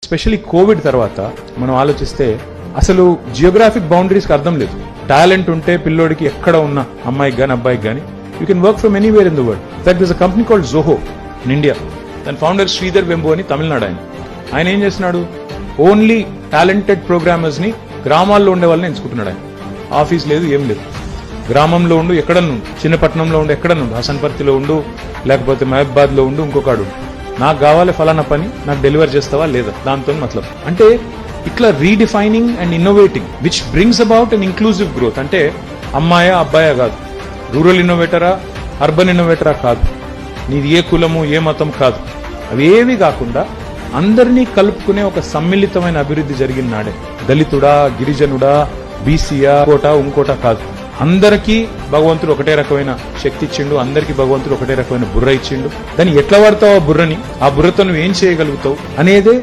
Specially Covid తర్వాత మనం ఆలోచిస్తే అసలు జియోగ్రాఫిక్ బౌండరీస్కి అర్థం లేదు. టాలెంట్ ఉంటే పిల్లోడికి ఎక్కడ ఉన్న అమ్మాయికి కానీ అబ్బాయికి కానీ you can work from anywhere in the world. That this a company called Zoho in India. దాని ఫౌండర్ శ్రీధర్ వెంబు అని తమిళనాడు ఆయన ఏం చేస్తున్నాడు, ఓన్లీ టాలెంటెడ్ ప్రోగ్రామర్స్ ని గ్రామాల్లో ఉండే వాళ్ళని ఎంచుకుంటున్నాడు. ఆయన ఆఫీస్ లేదు, ఏం లేదు, గ్రామంలో ఉండు, ఎక్కడన్నా చిన్నపట్నంలో ఉండు, ఎక్కడన్నా హసన్పర్తిలో ఉండు, లేకపోతే మహబాద్ లో ఉండు, ఇంకొకడు నాకు కావాలి ఫలానా పని, నాకు డెలివర్ చేస్తావా లేదా, దాంతో మతలబ్. అంటే ఇట్లా redefining and innovating which brings about an inclusive growth. అంటే అమ్మాయా అబ్బాయా కాదు, రూరల్ ఇన్నోవేటరా అర్బన్ ఇన్నోవేటరా కాదు, నీది ఏ కులము ఏ మతం కాదు, అవేవి కాకుండా అందరినీ కలుపుకునే ఒక సమ్మిళితమైన అభివృద్ధి జరిగిన నాడే. దళితుడా, గిరిజనుడా, బీసీయా, ఇంకోటా కాదు, అందరికీ భగవంతుడు ఒకటే రకమైన శక్తి ఇచ్చిండు, అందరికీ భగవంతుడు ఒకటే రకమైన బుర్ర ఇచ్చిండు. దాన్ని ఎట్లా వాడతావు ఆ బుర్రని, ఆ బుర్రతో నువ్వు ఏం చేయగలుగుతావు అనేదే